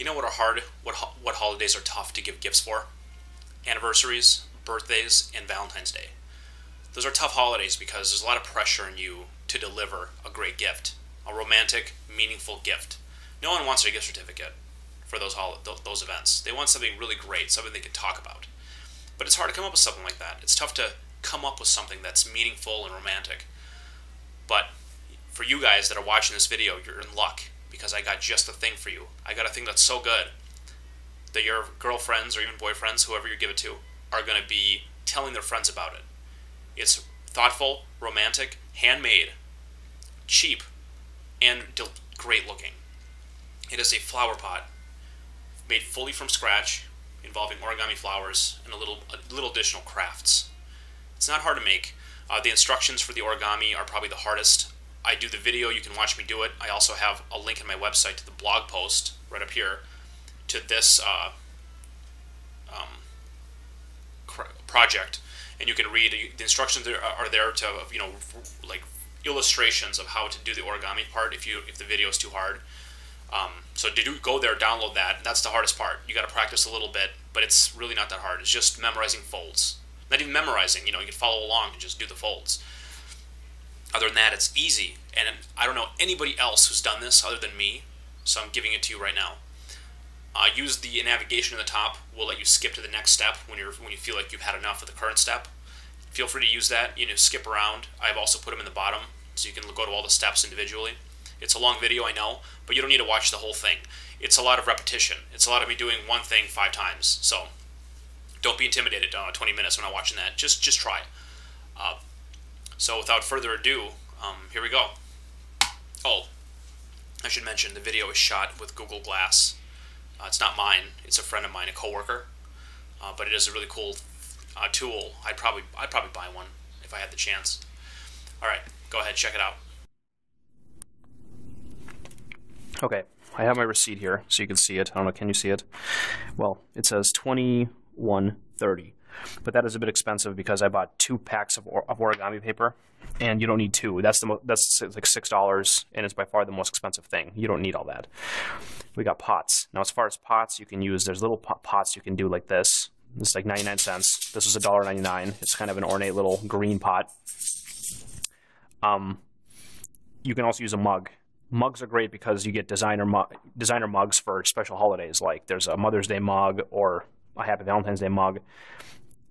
You know what are hard? What holidays are tough to give gifts for? Anniversaries, birthdays, and Valentine's Day. Those are tough holidays because there's a lot of pressure on you to deliver a great gift, a romantic, meaningful gift. No one wants a gift certificate for those events. They want something really great, something they can talk about. But it's hard to come up with something like that. It's tough to come up with something that's meaningful and romantic. But for you guys that are watching this video, you're in luck because I got just the thing for you. I got a thing that's so good that your girlfriends or even boyfriends, whoever you give it to, are going to be telling their friends about it. It's thoughtful, romantic, handmade, cheap, and great looking. It is a flower pot made fully from scratch, involving origami flowers and a little additional crafts. It's not hard to make. The instructions for the origami are probably the hardest. I do the video, you can watch me do it. I also have a link in my website to the blog post right up here to this project, and you can read the instructions. Are there to, like illustrations of how to do the origami part if the video is too hard. So go there, download that. That's the hardest part. You got to practice a little bit, but it's really not that hard. It's just memorizing folds. Not even memorizing. You can follow along and just do the folds. Other than that, it's easy. And I don't know anybody else who's done this other than me, so I'm giving it to you right now. Use the navigation at the top. Will let you skip to the next step when you feel like you've had enough of the current step. Feel free to use that. Skip around. I've also put them in the bottom so you can go to all the steps individually. It's a long video, I know, but you don't need to watch the whole thing. It's a lot of repetition. It's a lot of me doing one thing 5 times. So don't be intimidated. 20 minutes when I'm watching that. Just try. So without further ado, here we go. Oh, I should mention the video is shot with Google Glass. It's not mine. It's a friend of mine, a coworker. But it is a really cool tool. I'd probably buy one if I had the chance. All right, go ahead, check it out. Okay, I have my receipt here, so you can see it. I don't know, can you see it? Well, it says $21.30, but that is a bit expensive because I bought 2 packs of origami paper, and you don't need 2. That's like $6, and it's by far the most expensive thing. You don't need all that. We got pots. Now, as far as pots, you can use, there's little pots you can do like this. This is like 99 cents. This was $1.99. It's kind of an ornate little green pot. You can also use a mug. Mugs are great because you get designer mugs for special holidays. Like there's a Mother's Day mug or a Happy Valentine's Day mug.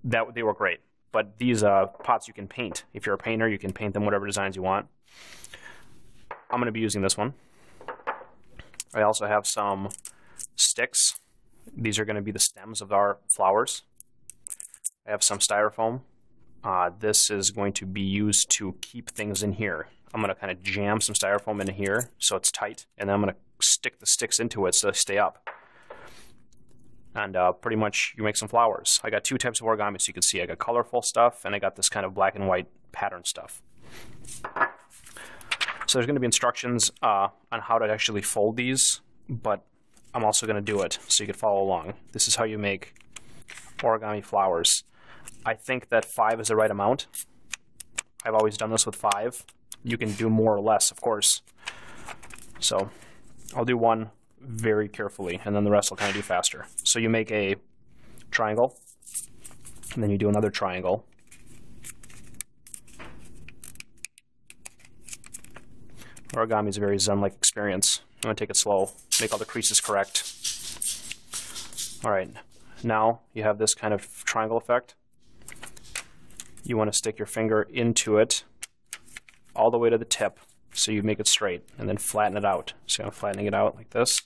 They were great. But these pots you can paint. If you're a painter, you can paint them whatever designs you want. I'm going to be using this one. I also have some sticks. These are going to be the stems of our flowers. I have some styrofoam. This is going to be used to keep things in here. I'm going to kind of jam some styrofoam in here so it's tight, and then I'm going to stick the sticks into it so they stay up. And pretty much you make some flowers. I got 2 types of origami so you can see. I got colorful stuff, and I got this kind of black and white pattern stuff. So there's going to be instructions on how to actually fold these, but I'm also going to do it so you can follow along. This is how you make origami flowers. I think that 5 is the right amount. I've always done this with 5. You can do more or less, of course. So I'll do one very carefully, and then the rest I'll kind of do faster. So you make a triangle, and then you do another triangle. Origami is a very zen-like experience. I'm going to take it slow, make all the creases correct. All right, now you have this kind of triangle effect. You want to stick your finger into it all the way to the tip so you make it straight, and then flatten it out. So I'm flattening it out like this.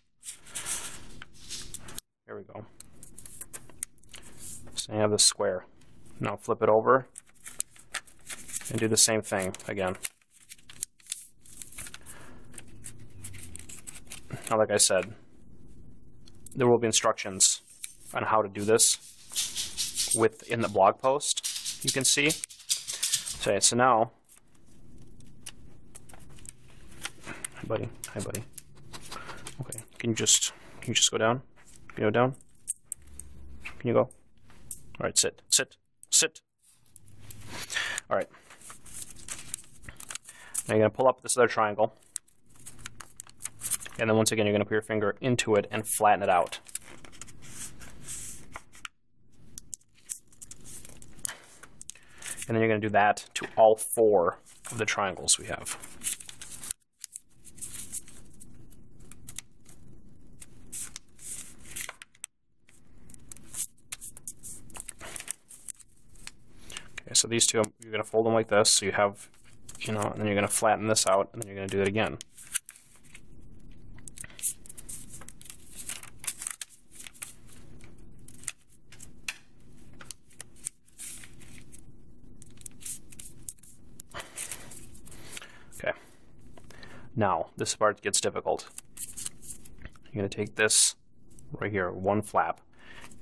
There we go. So you have this square. Now flip it over and do the same thing again. Now, like I said, there will be instructions on how to do this in the blog post, you can see. So now, hi buddy. Okay, can you just go down? Can you go down? Can you go? All right, sit. All right. Now you're gonna pull up this other triangle. And then once again, you're going to put your finger into it and flatten it out. And then you're going to do that to all 4 of the triangles we have. Okay, so these two, you're going to fold them like this, so you have, you know, and then you're going to flatten this out, and then you're going to do it again. Okay. Now, this part gets difficult. You're going to take this right here, 1 flap.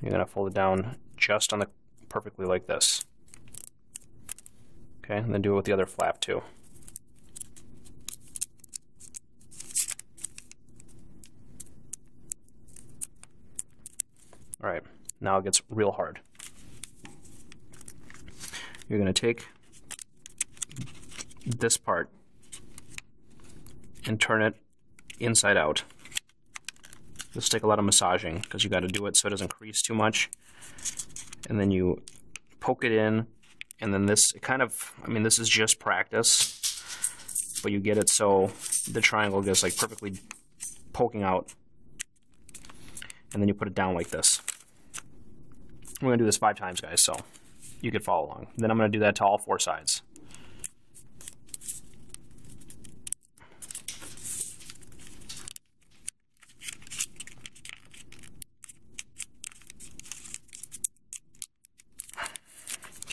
You're going to fold it down just on the perfectly like this. Okay, and then do it with the other flap too. All right, now it gets real hard. You're going to take this part and turn it inside out. This will take a lot of massaging because you got to do it so it doesn't crease too much. And then you poke it in, and then this kind of, I mean, this is just practice, but you get it so the triangle gets like perfectly poking out. And then you put it down like this. We're going to do this 5 times, guys, so you can follow along. Then I'm going to do that to all 4 sides.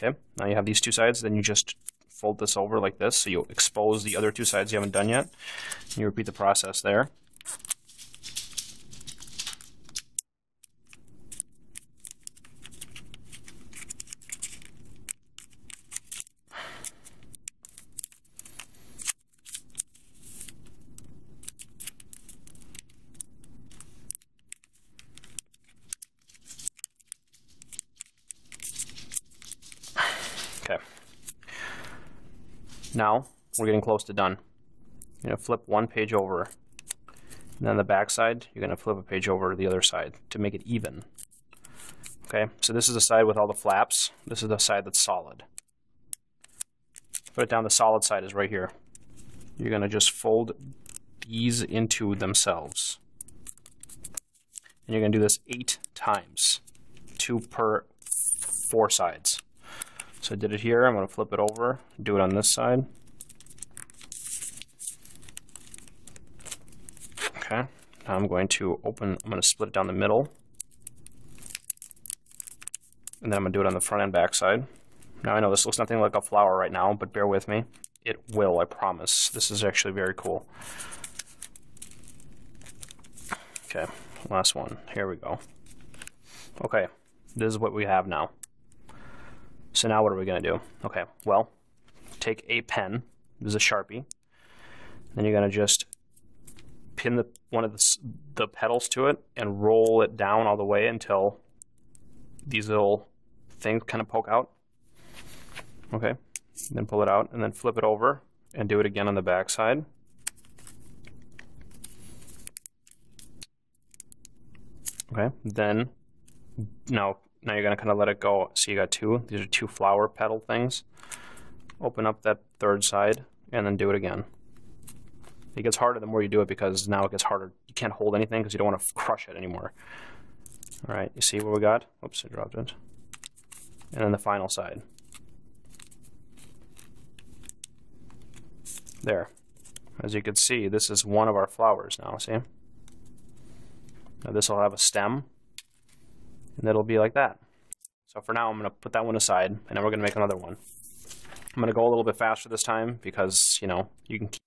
Okay, now you have these 2 sides, then you just fold this over like this, so you'll expose the other 2 sides you haven't done yet. And you repeat the process there. Okay. Now we're getting close to done. You're going to flip 1 page over, and then the back side, you're going to flip a page over to the other side to make it even. Okay, so this is the side with all the flaps. This is the side that's solid. Put it down, the solid side is right here. You're going to just fold these into themselves. And you're going to do this 8 times, 2 per 4 sides. So I did it here, I'm going to flip it over, do it on this side. Okay, now I'm going to split it down the middle. And then I'm going to do it on the front and back side. Now I know this looks nothing like a flower right now, but bear with me. It will, I promise. This is actually very cool. Okay, last one. Here we go. Okay, this is what we have now. So now what are we going to do? Okay, well, take a pen. This is a Sharpie. Then you're going to just pin one of the petals to it and roll it down all the way until these little things kind of poke out. Okay, then pull it out and then flip it over and do it again on the back side. Okay, then now you're going to kind of let it go. So you got 2. These are 2 flower petal things. Open up that 3rd side and then do it again. It gets harder the more you do it because now it gets harder. You can't hold anything because you don't want to crush it anymore. All right, you see what we got? Oops, I dropped it. And then the final side. There. As you can see, this is one of our flowers now, see? Now this will have a stem, and it'll be like that. So for now, I'm going to put that one aside, and then we're going to make another one. I'm going to go a little bit faster this time because, you know, you can keep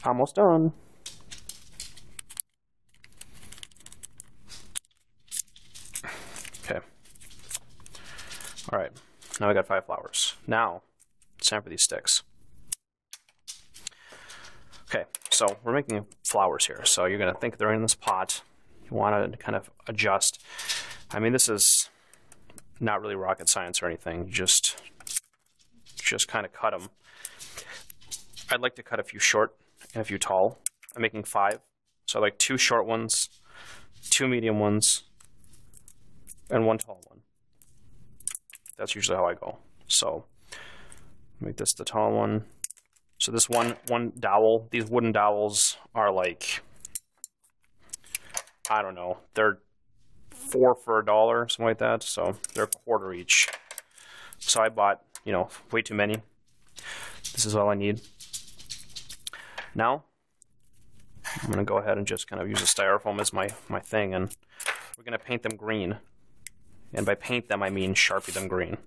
Almost done. Okay. All right. Now we got 5 flowers. Now it's time for these sticks. Okay, so we're making flowers here. So you're going to think they're in this pot. You want to kind of adjust. I mean, this is not really rocket science or anything. You just kind of cut them. I'd like to cut a few short and a few tall. I'm making 5. So I like 2 short ones, 2 medium ones, and 1 tall one. That's usually how I go. So make this the tall one. So this one dowel, these wooden dowels are like, I don't know, they're 4 for $1, something like that. So they're $1 each. So I bought, you know, way too many. This is all I need. Now I'm going to go ahead and just kind of use a styrofoam as my thing, and we're going to paint them green. And by paint them, I mean Sharpie them green.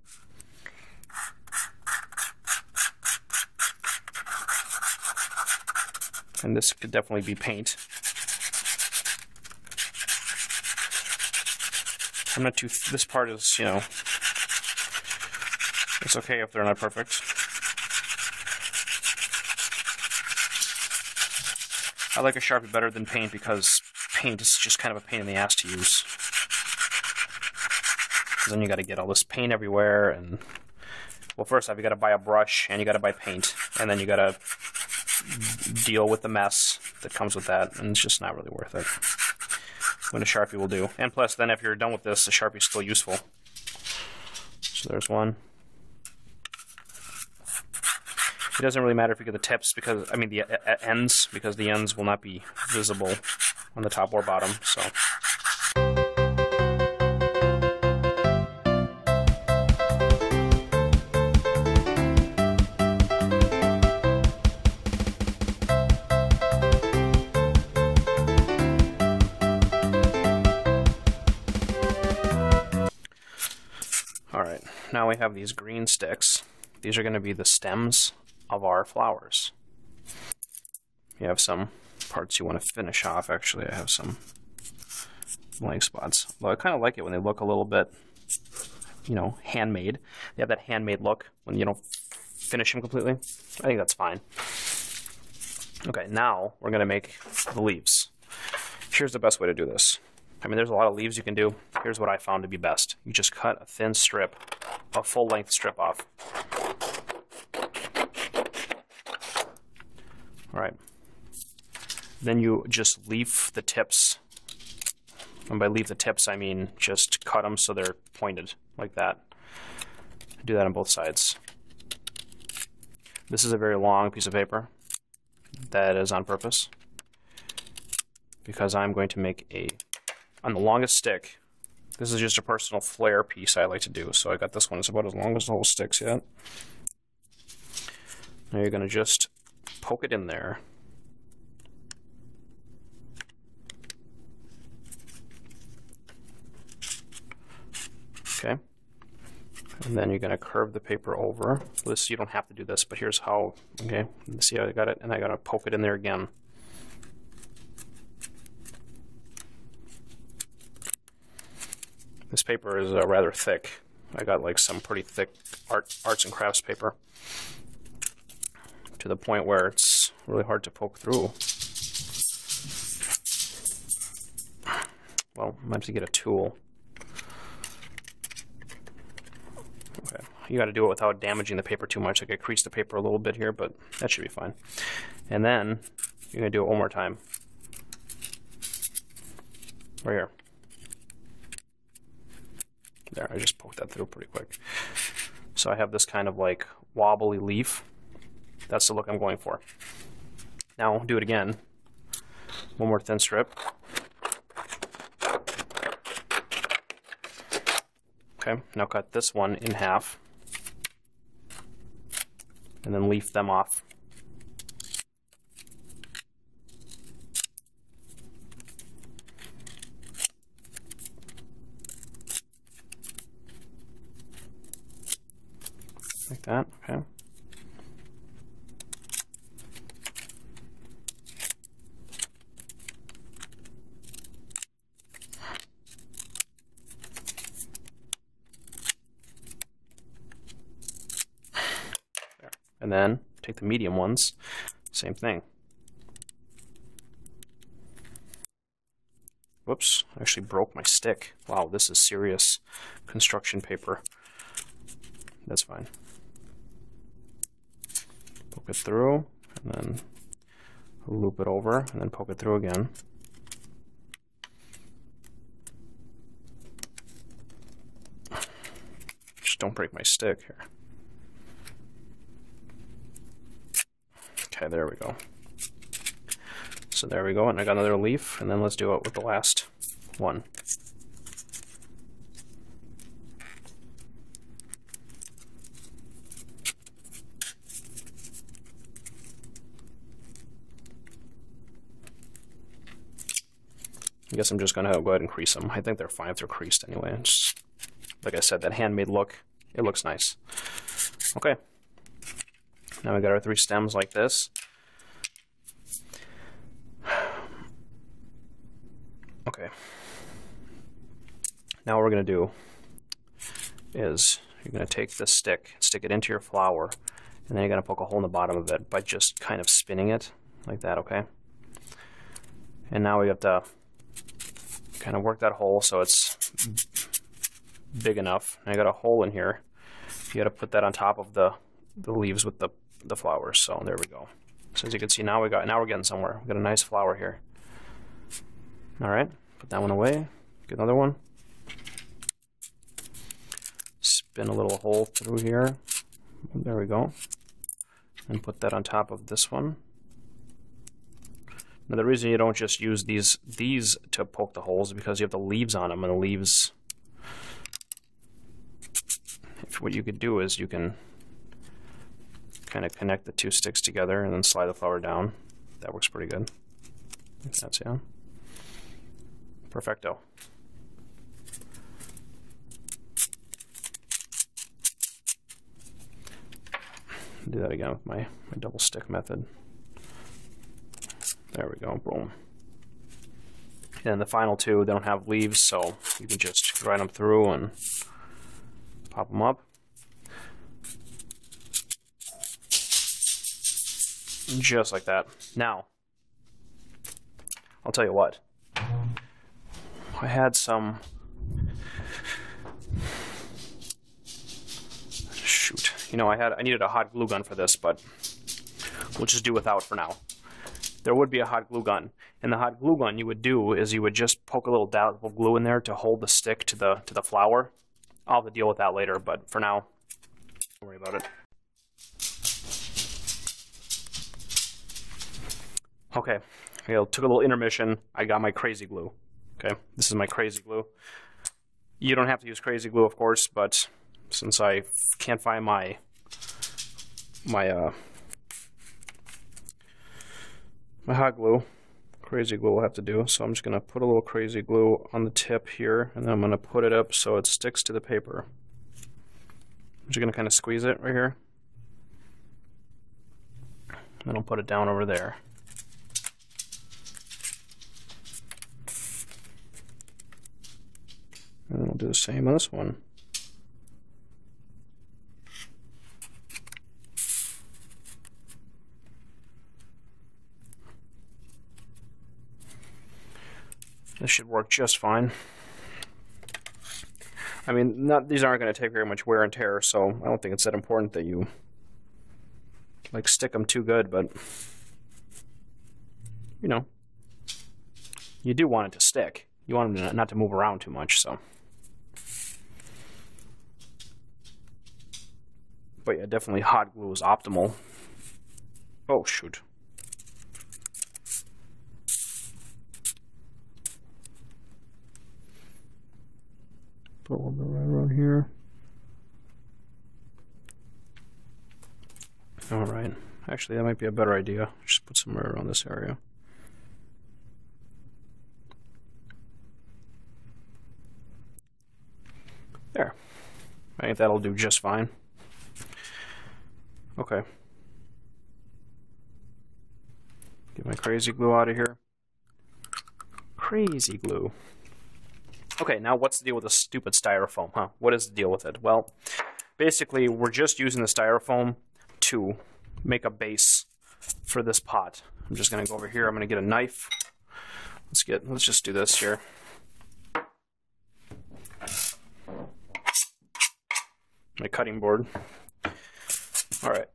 And this could definitely be paint. I'm not too, this part is, you know, it's okay if they're not perfect. I like a Sharpie better than paint because paint is just kind of a pain in the ass to use. Then you got to get all this paint everywhere, and well, first off, you got to buy a brush and you got to buy paint, and then you got to deal with the mess that comes with that, and it's just not really worth it. When a Sharpie will do, and plus, then if you're done with this, the Sharpie's still useful. So there's one. It doesn't really matter if you get the tips, because I mean the ends, because the ends will not be visible on the top or bottom. So. Alright, now we have these green sticks. These are going to be the stems of our flowers. You have some parts you want to finish off. Actually, I have some blank spots. Well, I kind of like it when they look a little bit, you know, handmade. They have that handmade look when you don't finish them completely. I think that's fine. Okay, now we're going to make the leaves. Here's the best way to do this. I mean, there's a lot of leaves you can do. Here's what I found to be best. You just cut a thin strip, a full-length strip off. All right. Then you just leaf the tips. And by leave the tips, I mean just cut them so they're pointed, like that. Do that on both sides. This is a very long piece of paper. That is on purpose. Because I'm going to make a... On the longest stick, this is just a personal flair piece I like to do. So I got this one. It's about as long as the whole stick's yet. Now you're going to just poke it in there. Okay. And then you're going to curve the paper over. This, you don't have to do this, but here's how. Okay. See how I got it? And I got to poke it in there again. This paper is rather thick. I got like some pretty thick arts and crafts paper, to the point where it's really hard to poke through. Well, I might have to get a tool. Okay, you got to do it without damaging the paper too much. Like I creased the paper a little bit here, but that should be fine. And then you're gonna do it one more time. Right here. There, I just poked that through pretty quick. So I have this kind of like wobbly leaf. That's the look I'm going for. Now do it again. One more thin strip. Okay, now cut this one in half. And then leaf them off. Like that, okay. and then take the medium ones, same thing. Whoops, I actually broke my stick. Wow, this is serious construction paper. That's fine. Poke it through, and then loop it over, and then poke it through again. Just don't break my stick here. Okay, there we go. So there we go, and I got another leaf, and then let's do it with the last one. I guess I'm just going to go ahead and crease them. I think they're fine if they're creased anyway. It's, like I said, that handmade look, it looks nice. Okay. Now we got our 3 stems like this. Okay. Now what we're going to do is you're going to take this stick, stick it into your flower, and then you're going to poke a hole in the bottom of it by just kind of spinning it like that, okay? And now we have to kind of work that hole so it's big enough. And I got a hole in here. You got to put that on top of the leaves with the flowers. So there we go. So as you can see, now we're getting somewhere. We got a nice flower here. All right, put that one away. Get another one. Spin a little hole through here. There we go. And put that on top of this one. Now the reason you don't just use these to poke the holes is because you have the leaves on them, and the leaves, what you could do is you can kind of connect the 2 sticks together and then slide the flower down. That works pretty good. That's, yeah. Perfecto. Do that again with my double stick method. There we go, boom. And the final 2, they don't have leaves, so you can just grind them through and pop them up. Just like that. Now, I'll tell you what. I had some... Shoot. You know, I needed a hot glue gun for this, but we'll just do without for now. There would be a hot glue gun. And the hot glue gun you would do is you would just poke a little dab of glue in there to hold the stick to the flower. I'll have to deal with that later, but for now, don't worry about it. Okay, took a little intermission. I got my crazy glue. Okay, this is my crazy glue. You don't have to use crazy glue, of course, but since I can't find my hot glue, crazy glue will have to do. So I'm just going to put a little crazy glue on the tip here, and then I'm going to put it up so it sticks to the paper. I'm just going to kind of squeeze it right here. Then I'll put it down over there. And we'll do the same on this one. This should work just fine. I mean, these aren't going to take very much wear and tear, so I don't think it's that important that you like stick them too good, but you know, you do want it to stick. You want them not to move around too much, so. But yeah, definitely hot glue is optimal. Oh, shoot. Put a little bit right around here. Alright. Actually, that might be a better idea. Just put some right around this area. There. I think that'll do just fine. Okay. Get my crazy glue out of here. Crazy glue. Okay, now what's the deal with the stupid styrofoam, huh? What is the deal with it? Well, basically, we're just using the styrofoam to make a base for this pot. I'm just going to go over here. I'm going to get a knife. Let's just do this here. My cutting board. All right,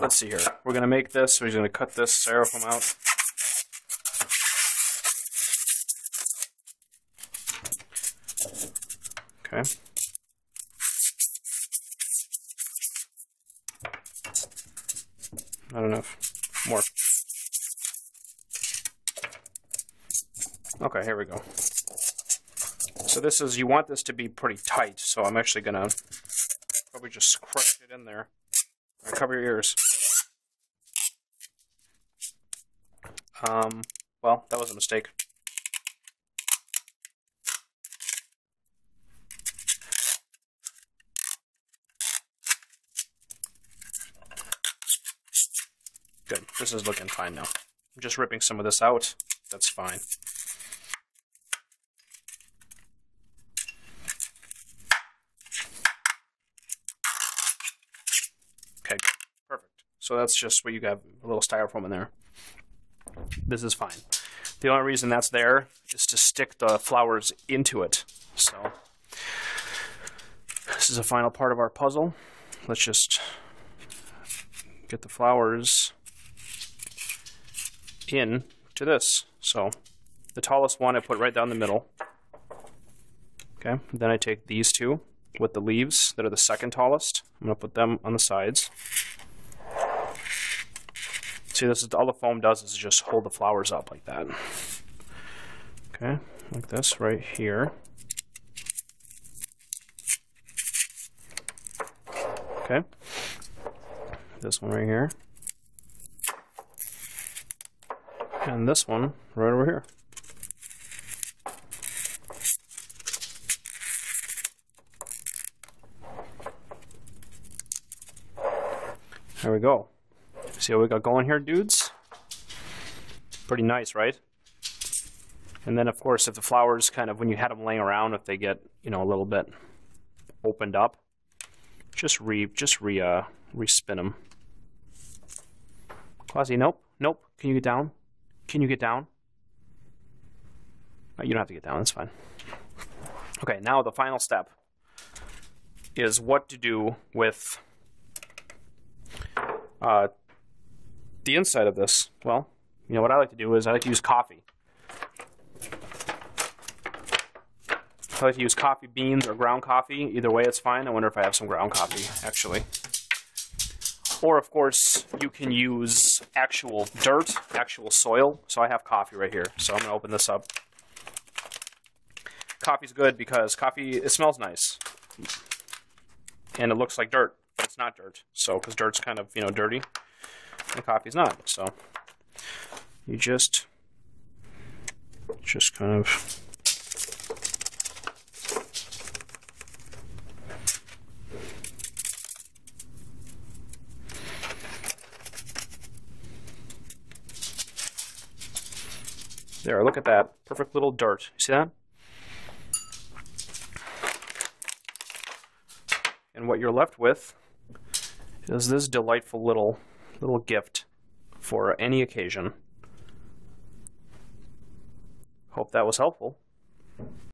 let's see here. We're going to make this. We're going to cut this styrofoam out. Okay. Not enough. More. Okay, here we go. So this is, you want this to be pretty tight, so I'm actually going to probably just crush it in there. All right, cover your ears. Well, that was a mistake. Good. This is looking fine now. I'm just ripping some of this out. That's fine. Okay, perfect. So that's just where you got a little styrofoam in there. This is fine. The only reason that's there is to stick the flowers into it. So this is the final part of our puzzle. Let's just get the flowers in to this. So the tallest one I put right down the middle. Okay, then I take these two with the leaves that are the second tallest. I'm going to put them on the sides. See, this is all the foam does is just hold the flowers up like that. Okay, like this right here. Okay, this one right here. And this one right over here. There we go. See what we got going here, dudes? Pretty nice, right? And then, of course, if the flowers kind of, when you had them laying around, if they get, you know, a little bit opened up, just re-spin them. Krasny, nope, nope. Can you get down? Can you get down? Oh, you don't have to get down. That's fine. Okay, now the final step is what to do with the inside of this. Well, you know what I like to do is I like to use coffee. I like to use coffee beans or ground coffee. Either way, it's fine. I wonder if I have some ground coffee, actually. Or, of course, you can use actual dirt, actual soil. So I have coffee right here. So I'm going to open this up. Coffee's good because coffee, it smells nice. And it looks like dirt, but it's not dirt. So, because dirt's kind of, you know, dirty. And coffee's not. So you just kind of there, look at that. Perfect little dirt. You see that? And what you're left with is this delightful little gift for any occasion. Hope that was helpful.